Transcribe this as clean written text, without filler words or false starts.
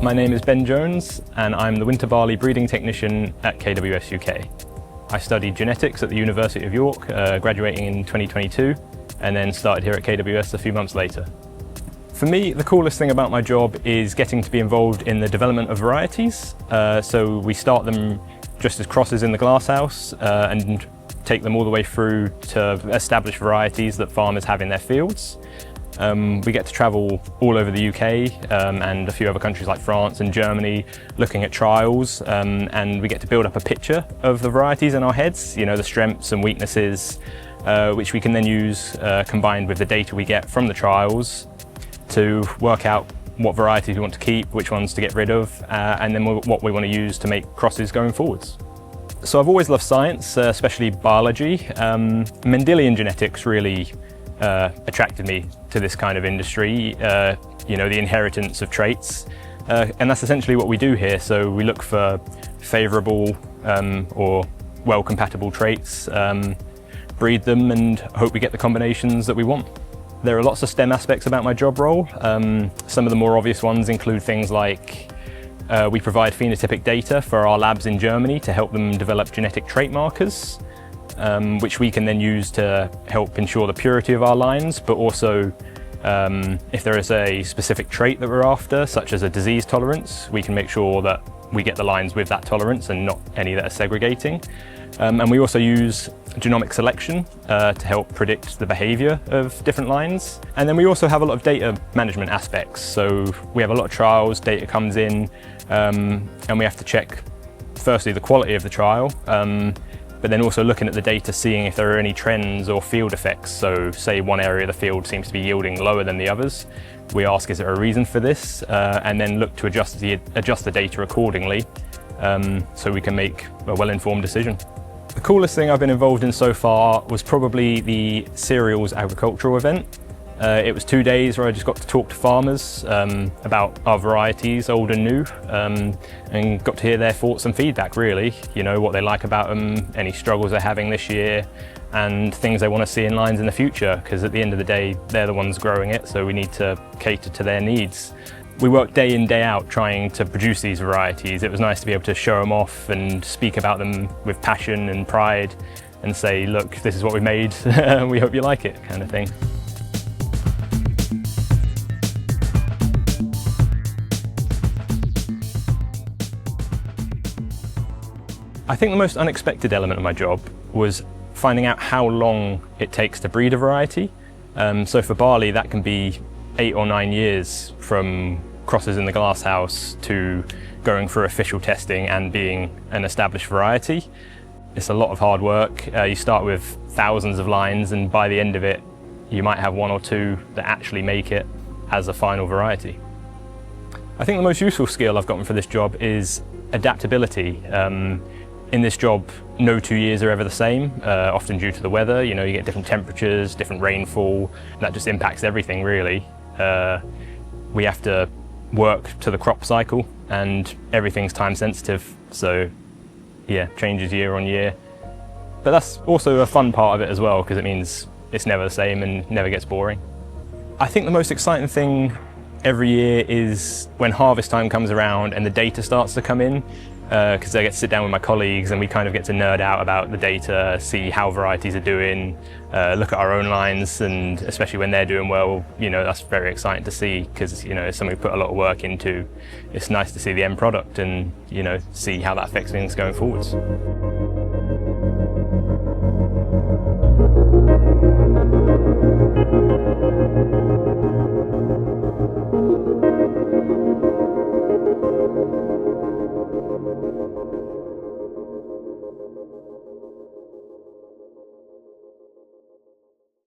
My name is Ben Jones and I'm the winter barley breeding technician at KWS UK. I studied genetics at the University of York, graduating in 2022, and then started here at KWS a few months later. For me, the coolest thing about my job is getting to be involved in the development of varieties. So we start them just as crosses in the glasshouse and take them all the way through to established varieties that farmers have in their fields. We get to travel all over the UK and a few other countries like France and Germany looking at trials, and we get to build up a picture of the varieties in our heads, you know, the strengths and weaknesses, which we can then use combined with the data we get from the trials to work out what varieties we want to keep, which ones to get rid of, and then what we want to use to make crosses going forwards. So I've always loved science, especially biology. Mendelian genetics really attracted me to this kind of industry, you know, the inheritance of traits. And that's essentially what we do here. So we look for favourable or well-compatible traits, breed them and hope we get the combinations that we want. There are lots of STEM aspects about my job role. Some of the more obvious ones include things like we provide phenotypic data for our labs in Germany to help them develop genetic trait markers, which we can then use to help ensure the purity of our lines, but also if there is a specific trait that we're after, such as a disease tolerance, we can make sure that we get the lines with that tolerance and not any that are segregating. And we also use genomic selection to help predict the behaviour of different lines. And then we also have a lot of data management aspects. So we have a lot of trials, data comes in, and we have to check firstly the quality of the trial, but then also looking at the data, seeing if there are any trends or field effects. So say one area of the field seems to be yielding lower than the others. We ask, is there a reason for this? And then look to adjust the data accordingly so we can make a well-informed decision. The coolest thing I've been involved in so far was probably the cereals agricultural event. It was 2 days where I just got to talk to farmers about our varieties, old and new, and got to hear their thoughts and feedback really. You know, what they like about them, any struggles they're having this year, and things they want to see in lines in the future, because at the end of the day, they're the ones growing it, so we need to cater to their needs. We work day in, day out trying to produce these varieties. It was nice to be able to show them off and speak about them with passion and pride and say, look, this is what we made, we hope you like it, kind of thing. I think the most unexpected element of my job was finding out how long it takes to breed a variety. So for barley, that can be 8 or 9 years from crosses in the glasshouse to going through official testing and being an established variety. It's a lot of hard work. You start with thousands of lines, and by the end of it, you might have 1 or 2 that actually make it as a final variety. I think the most useful skill I've gotten for this job is adaptability. In this job, no 2 years are ever the same, often due to the weather. You know, you get different temperatures, different rainfall, and that just impacts everything really. We have to work to the crop cycle and everything's time sensitive, so yeah, changes year on year. But that's also a fun part of it as well, because it means it's never the same and never gets boring. I think the most exciting thing every year is when harvest time comes around and the data starts to come in, because I get to sit down with my colleagues and we kind of get to nerd out about the data, see how varieties are doing, look at our own lines, and especially when they're doing well, you know, that's very exciting to see, because, you know, it's something we put a lot of work into. It's nice to see the end product and, you know, see how that affects things going forwards.